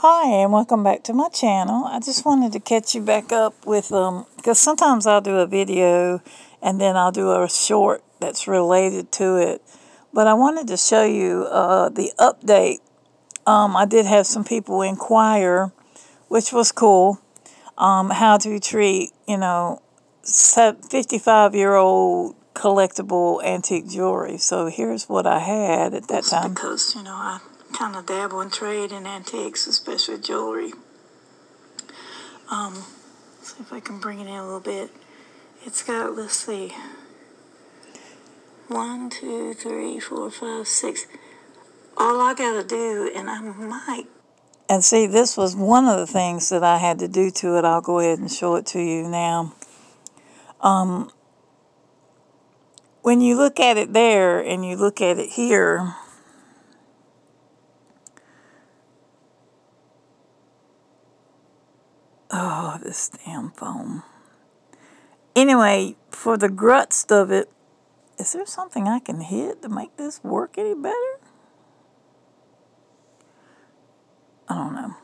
Hi, and welcome back to my channel. I just wanted to catch you back up with, because sometimes I'll do a video and then I'll do a short that's related to it. But I wanted to show you the update. I did have some people inquire, which was cool, how to treat, 55-year-old collectible antique jewelry. So here's what I had at that time. Because, I kind of dabble and trade in antiques, especially jewelry. See if I can bring it in a little bit. It's got, let's see, 1, 2, 3, 4, 5, 6. All I gotta do, and I might. And see, this was one of the things that I had to do to it. I'll go ahead and show it to you now. When you look at it there and you look at it here, oh, this damn phone. Anyway, for the guts of it, is there something I can hit to make this work any better? I don't know.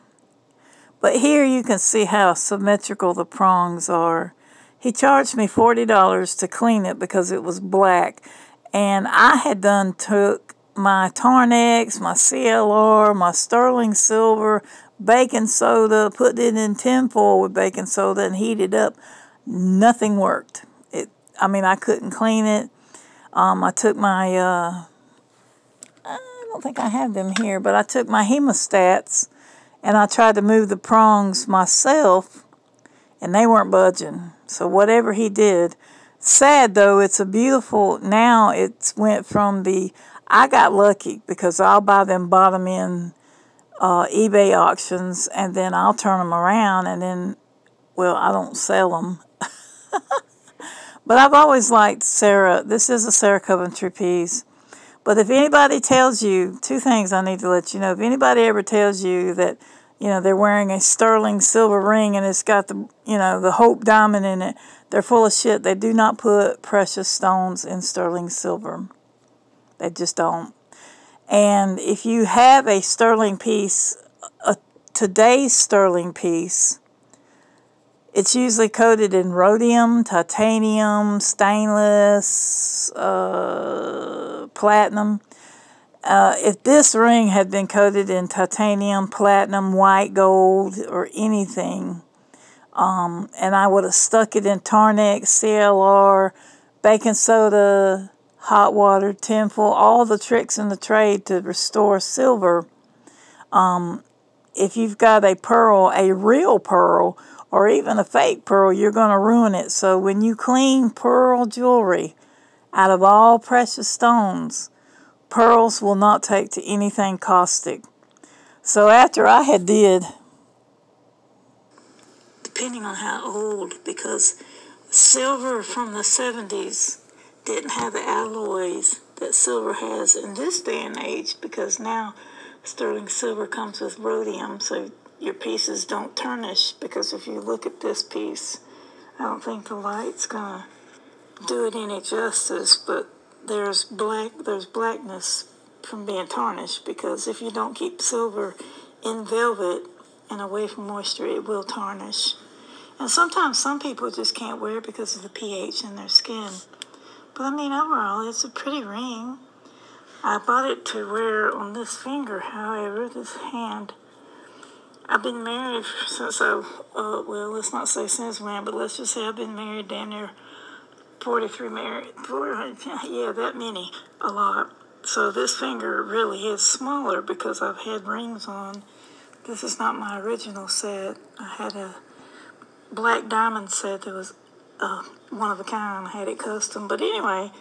But here you can see how symmetrical the prongs are. He charged me $40 to clean it because it was black. And I had took my Tarnex, my CLR, my sterling silver, baking soda, put it in tinfoil with baking soda and heated up. Nothing worked. I couldn't clean it. I took my, I don't think I have them here, but I took my hemostats and I tried to move the prongs myself and they weren't budging. So whatever he did, sad though, it's a beautiful, now it's went from I got lucky because I'll buy them bottom end eBay auctions and then I'll turn them around and then, well, I don't sell them. But I've always liked Sarah. This is a Sarah Coventry piece. But if anybody tells you, two things I need to let you know. If anybody ever tells you that, they're wearing a sterling silver ring and it's got the Hope diamond in it, they're full of shit. They do not put precious stones in sterling silver. They just don't. And if you have a sterling piece, today's sterling piece, it's usually coated in rhodium, titanium, stainless, platinum. If this ring had been coated in titanium, platinum, white gold, or anything, and I would have stuck it in Tarnex, CLR, baking soda, hot water, tinfoil, all the tricks in the trade to restore silver. If you've got a pearl, a real pearl, or even a fake pearl, you're going to ruin it. So when you clean pearl jewelry out of all precious stones, pearls will not take to anything caustic. So after I had depending on how old, because silver from the 70s didn't have the alloys that silver has in this day and age, because now sterling silver comes with rhodium, so your pieces don't tarnish. Because if you look at this piece, I don't think the light's gonna do it any justice, but there's blackness from being tarnished, because if you don't keep silver in velvet and away from moisture, it will tarnish. And sometimes some people just can't wear it because of the pH in their skin. But overall, it's a pretty ring. I bought it to wear on this finger, however, this hand. I've been married since well, let's not say since when, but let's just say I've been married damn near 43 yeah, that many, a lot. So this finger really is smaller because I've had rings on. This is not my original set. I had a black diamond set that was one of a kind. I had it custom. But anyway,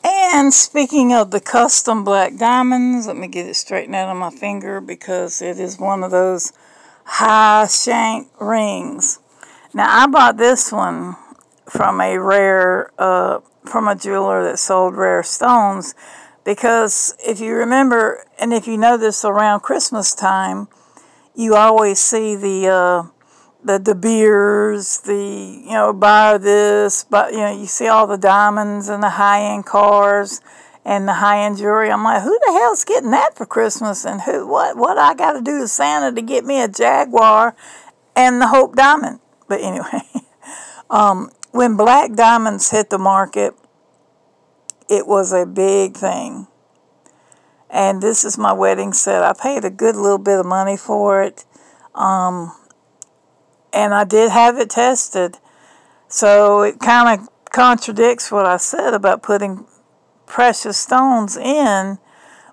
and speaking of the custom black diamonds, let me get it straightened out on my finger because it is one of those high shank rings. Now, I bought this one from a from a jeweler that sold rare stones, because if you remember, and if you know this, around Christmas time, you always see the De Beers, buy this, but you see all the diamonds and the high-end cars, and the high-end jewelry. I'm like, who the hell's getting that for Christmas? And what I got to do to Santa to get me a Jaguar and the Hope Diamond? But anyway, when black diamonds hit the market, it was a big thing. And this is my wedding set. I paid a good little bit of money for it. And I did have it tested. So it kind of contradicts what I said about putting precious stones in.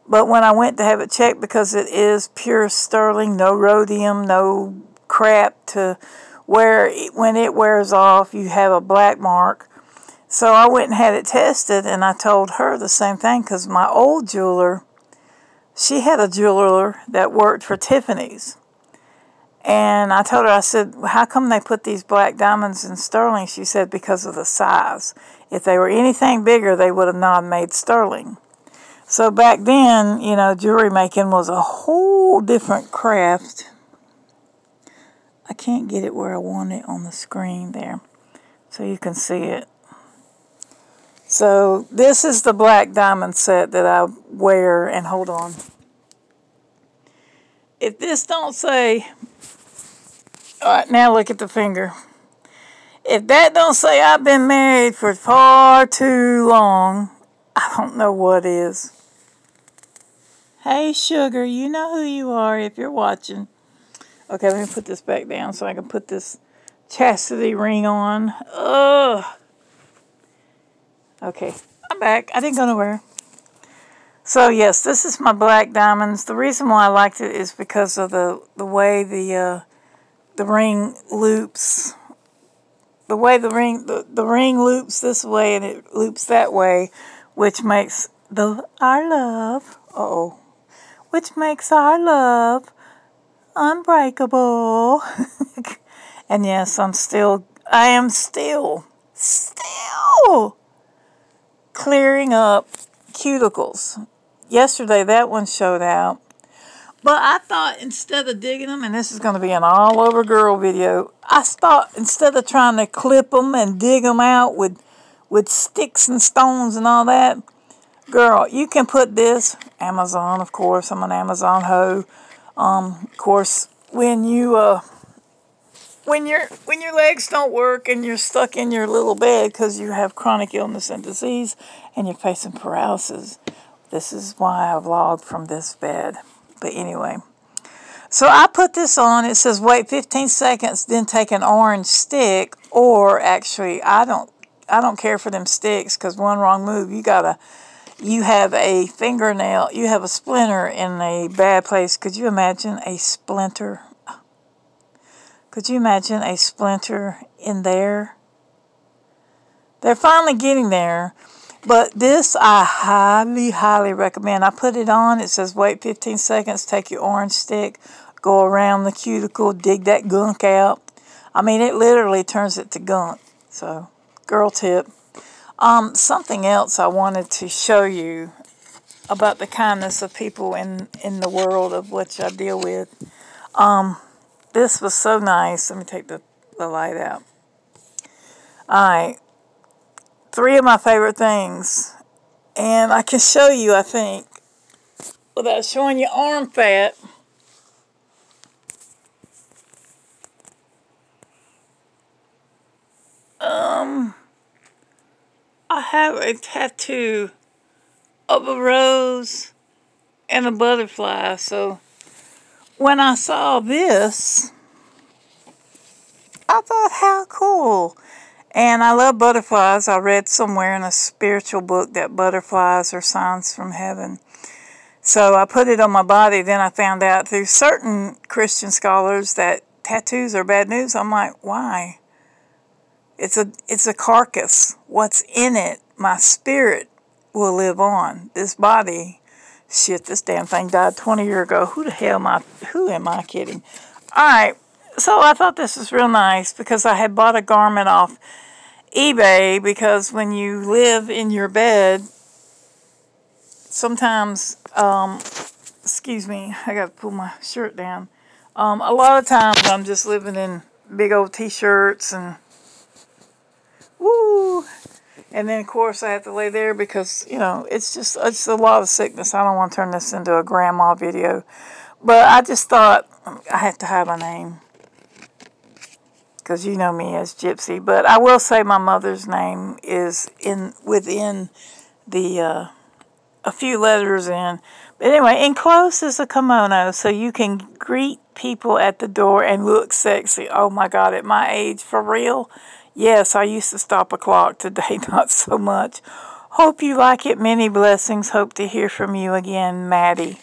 But when I went to have it checked, because it is pure sterling, no rhodium, no crap to where when it wears off, you have a black mark. So I went and had it tested, and I told her the same thing, because my old jeweler, she had a jeweler that worked for Tiffany's. And I told her, I said, how come they put these black diamonds in sterling? She said, because of the size. If they were anything bigger, they would have not made sterling. So back then, you know, jewelry making was a whole different craft. I can't get it where I want it on the screen there, so you can see it. So this is the black diamond set that I wear, and hold on. If this don't say, all right, now look at the finger. If that don't say I've been married for far too long, I don't know what is. Hey, sugar, you know who you are if you're watching. Okay, let me put this back down so I can put this chastity ring on. Ugh. Okay, I'm back. I didn't go nowhere. So, yes, this is my black diamonds. The reason why I liked it is because of the way the ring loops. The way the ring loops this way and it loops that way, which makes our love, which makes our love unbreakable. And yes, I am still clearing up cuticles. Yesterday that one showed out. But I thought instead of digging them, and this is going to be an all-over girl video, I thought instead of trying to clip them and dig them out with sticks and stones and all that, girl, you can put this, Amazon, of course, I'm an Amazon hoe. Of course, when your legs don't work and you're stuck in your little bed because you have chronic illness and disease and you're facing paralysis, this is why I vlog from this bed. But anyway, so I put this on. It says wait 15 seconds, then take an orange stick, or actually, I don't care for them sticks, because one wrong move, you have a fingernail, you have a splinter in a bad place. Could you imagine a splinter? Could you imagine a splinter in there? They're finally getting there. But this I highly, highly recommend. I put it on. It says wait 15 seconds, take your orange stick, go around the cuticle, dig that gunk out. I mean, it literally turns it to gunk. So, girl tip. Something else I wanted to show you about the kindness of people in the world of which I deal with. This was so nice. Let me take the light out. All right. 3 of my favorite things. And I can show you, I think, without showing you arm fat. I have a tattoo of a rose and a butterfly. So when I saw this, I thought, how cool. And I love butterflies. I read somewhere in a spiritual book that butterflies are signs from heaven. So I put it on my body. Then I found out through certain Christian scholars that tattoos are bad news. I'm like, why? It's a carcass. What's in it? My spirit will live on. This body, shit, this damn thing died 20 years ago. Who am I kidding? All right. So I thought this was real nice because I had bought a garment off eBay, because when you live in your bed, sometimes, excuse me, I got to pull my shirt down. A lot of times I'm just living in big old t-shirts and, woo, And then, of course, I have to lay there because, it's a lot of sickness. I don't want to turn this into a grandma video. But I just thought I have to hide my name because you know me as Gypsy. But I will say my mother's name is within the a few letters in. But anyway, enclosed is a kimono, so you can greet people at the door and look sexy. Oh my God, at my age, for real? Yes, I used to stop a clock. Today, not so much. Hope you like it. Many blessings. Hope to hear from you again, Maddie.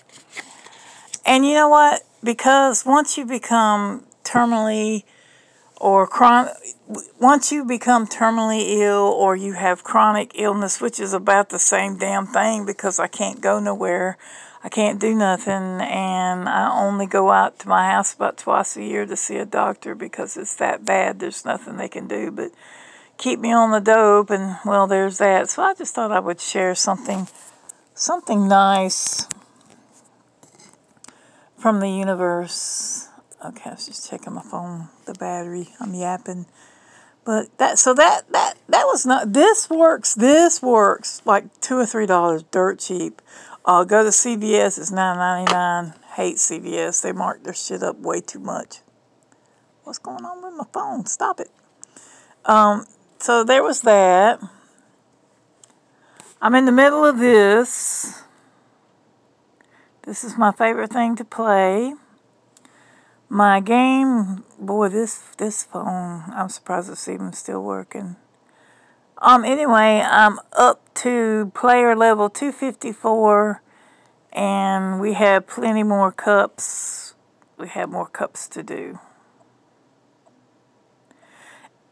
And you know what? Because once you become terminally or once you become terminally ill or you have chronic illness, which is about the same damn thing because I can't go nowhere, I can't do nothing, and I only go out to my house about twice a year to see a doctor because it's that bad. There's nothing they can do but keep me on the dope, and well, there's that. So I just thought I would share something nice from the universe. Okay, I was just checking my phone, the battery. I'm yapping. But that was not, this works like $2 or $3 dirt cheap. Go to CVS, it's $9.99. Hate CVS. They mark their shit up way too much. What's going on with my phone? Stop it. So there was that. I'm in the middle of this. This is my favorite thing to play. My game, boy, this phone, I'm surprised to see them still working. Anyway, I'm up to player level 254, and we have plenty more cups. We have more cups to do.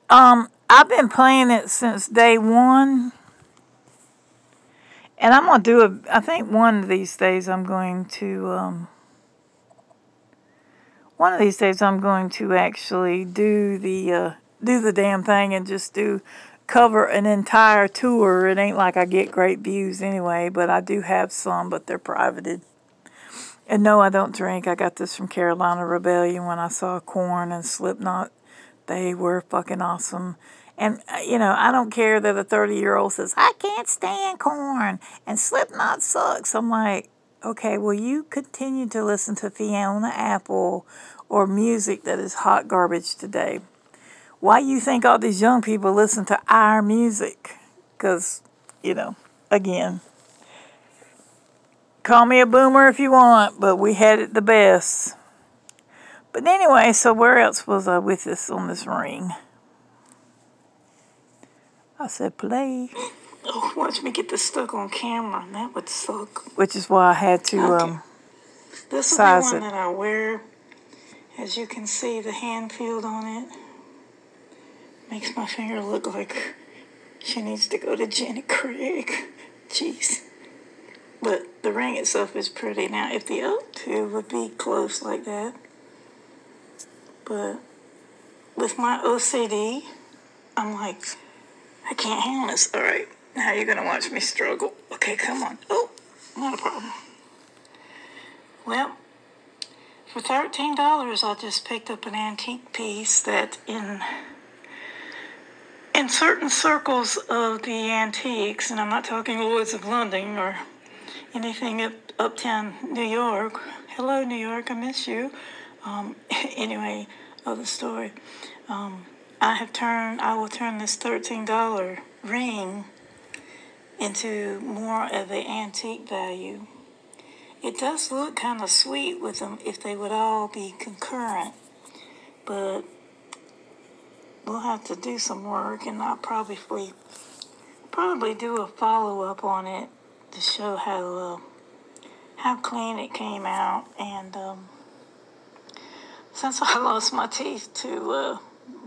I've been playing it since day one, and I'm gonna do I think one of these days I'm going to actually do the damn thing and just cover an entire tour. It ain't like I get great views anyway, but I do have some, but they're privated. And no, I don't drink. I got this from Carolina Rebellion when I saw Korn and Slipknot. They were fucking awesome. And, I don't care that a 30-year-old says, I can't stand Korn and Slipknot sucks. I'm like, okay, well, you continue to listen to Fiona Apple or music that is hot garbage today. Why you think all these young people listen to our music? Because, again, call me a boomer if you want, but we had it the best. But anyway, so where else was I with this on this ring? I said play. Oh, watch me get this stuck on camera. That would suck. Which is why I had to this size it. This is the one that I wear. As you can see, the hand field on it makes my finger look like she needs to go to Jenny Craig. Jeez. But the ring itself is pretty. Now, if the other two would be close like that, but with my OCD, I'm like, I can't handle this. All right, now you're going to watch me struggle. Okay, come on. Oh, not a problem. Well, for $13, I just picked up an antique piece that in certain circles of the antiques, and I'm not talking Lloyd's of London or anything uptown New York. Hello, New York, I miss you. Anyway, other story. I will turn this $13 ring into more of the antique value. It does look kind of sweet with them if they would all be concurrent, but we'll have to do some work, and I'll probably do a follow-up on it to show how clean it came out. And since I lost my teeth to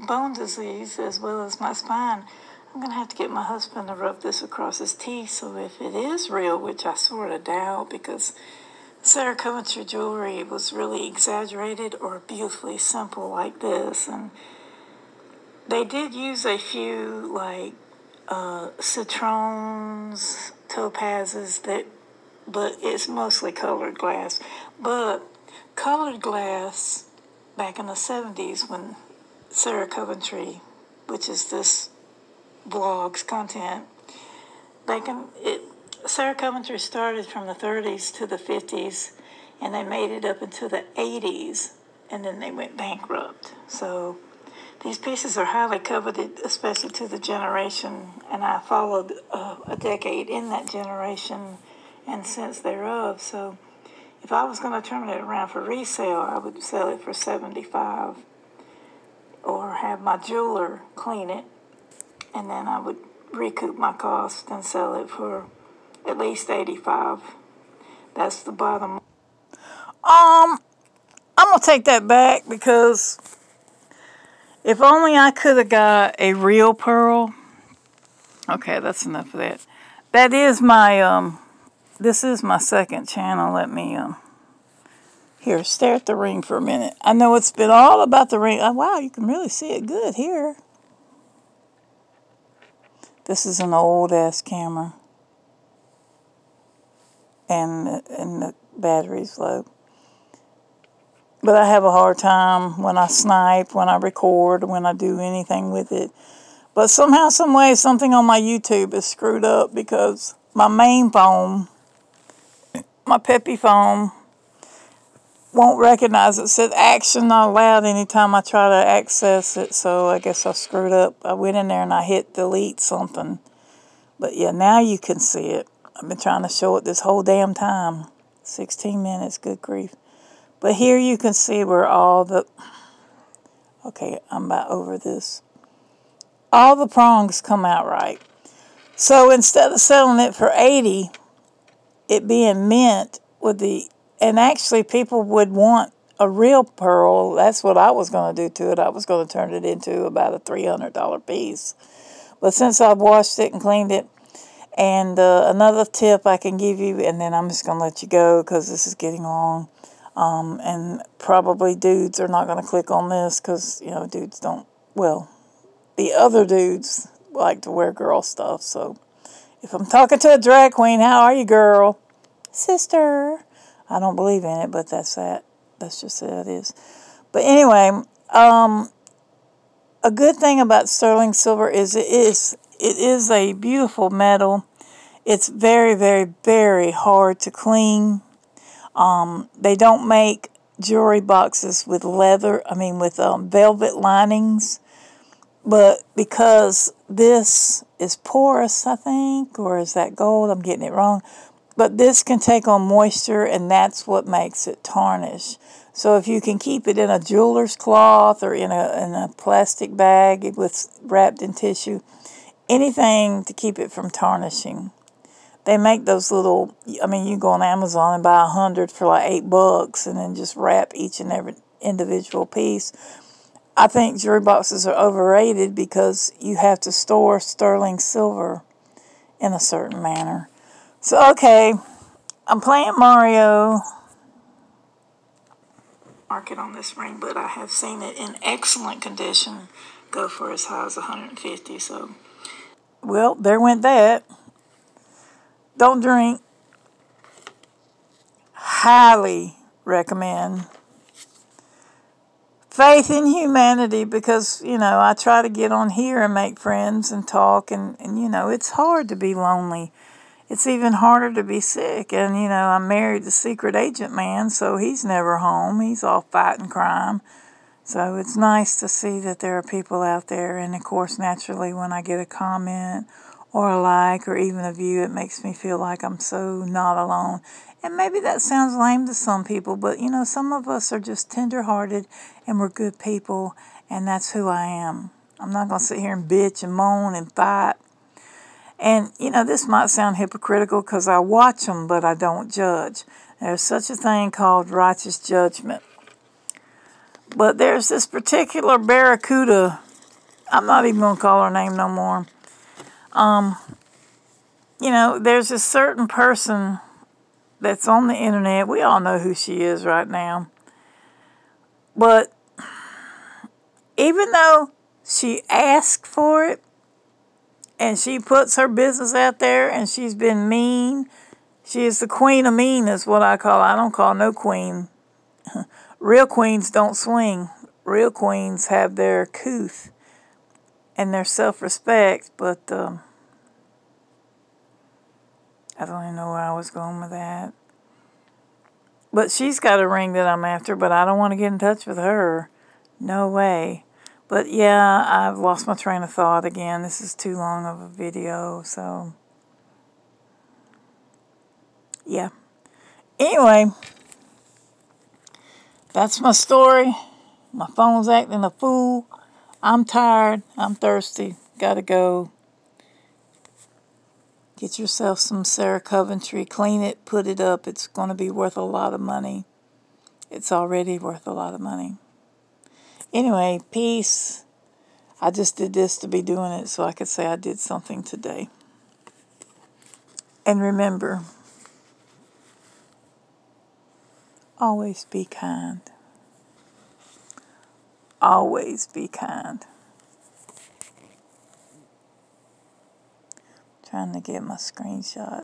bone disease as well as my spine, I'm going to have to get my husband to rub this across his teeth. So if it is real, which I sort of doubt because Sarah Coventry jewelry was really exaggerated or beautifully simple like this. And they did use a few like citrons, topazes, but it's mostly colored glass. But colored glass back in the 70s when Sarah Coventry, which is this vlog's content, Sarah Coventry started from the 30s to the 50s, and they made it up into the 80s, and then they went bankrupt. So these pieces are highly coveted, especially to the generation, and I followed a decade in that generation and since thereof. So if I was going to turn it around for resale, I would sell it for $75 or have my jeweler clean it, and then I would recoup my cost and sell it for at least $85. That's the bottom. I'm gonna take that back, because if only I could have got a real pearl. Okay, that's enough of that. That is my this is my second channel. Let me here, stare at the ring for a minute. I know it's been all about the ring. Oh, wow, you can really see it good here. This is an old ass camera, and the battery's low. But I have a hard time when I snipe, when I record, when I do anything with it. But somehow, some way, something on my YouTube is screwed up, because my main phone, my Peppy phone, won't recognize it. It said action not allowed anytime I try to access it. So I guess I screwed up. I went in there and I hit delete something. But yeah, now you can see it. I've been trying to show it this whole damn time. 16 minutes, good grief. But here you can see where all the... Okay, I'm about over this. All the prongs come out right. So instead of selling it for $80, it being mint with the... And actually, people would want a real pearl. That's what I was going to do to it. I was going to turn it into about a $300 piece. But since I've washed it and cleaned it, and another tip I can give you, and then I'm just going to let you go because this is getting long. And probably dudes are not going to click on this because, you know, dudes don't... Well, the other dudes like to wear girl stuff. So if I'm talking to a drag queen, how are you, girl? Sister. I don't believe in it, but that's that. That's just how it is. But anyway, a good thing about sterling silver is it is a beautiful metal. It's very, very, very hard to clean. They don't make jewelry boxes with velvet linings. But because this is porous, I think, or is that gold? I'm getting it wrong. But this can take on moisture, and that's what makes it tarnish. So if you can keep it in a jeweler's cloth or in a plastic bag wrapped in tissue, anything to keep it from tarnishing. They make those little, you can go on Amazon and buy 100 for like $8 and then just wrap each and every individual piece. I think jewelry boxes are overrated because you have to store sterling silver in a certain manner. So, okay, I'm playing Mario. Market on this ring, but I have seen it in excellent condition go for as high as $150. So, well, there went that. Don't drink. Highly recommend. Faith in humanity, because, I try to get on here and make friends and talk, and it's hard to be lonely. It's even harder to be sick. And, I'm married to Secret Agent Man, so he's never home. He's off fighting crime. So it's nice to see that there are people out there. And, of course, naturally, when I get a comment or a like or even a view, it makes me feel like I'm so not alone. And maybe that sounds lame to some people, but, some of us are just tender-hearted and we're good people, and that's who I am. I'm not going to sit here and bitch and moan and fight. And, this might sound hypocritical because I watch them, but I don't judge. There's such a thing called righteous judgment. But there's this particular barracuda. I'm not even going to call her name no more. There's a certain person that's on the internet. We all know who she is right now. But even though she asked for it, and she puts her business out there, and she's been mean. She is the queen of mean, is what I call her. I don't call no queen. Real queens don't swing. Real queens have their couth and their self-respect. But I don't even know where I was going with that. But she's got a ring that I'm after, but I don't want to get in touch with her. No way. But yeah, I've lost my train of thought again. This is too long of a video, so yeah. Anyway, that's my story. My phone's acting a fool. I'm tired. I'm thirsty. Gotta go. Get yourself some Sarah Coventry. Clean it. Put it up. It's going to be worth a lot of money. It's already worth a lot of money. Anyway, peace. I just did this to be doing it so I could say I did something today. And remember, always be kind. Always be kind. Trying to get my screenshot.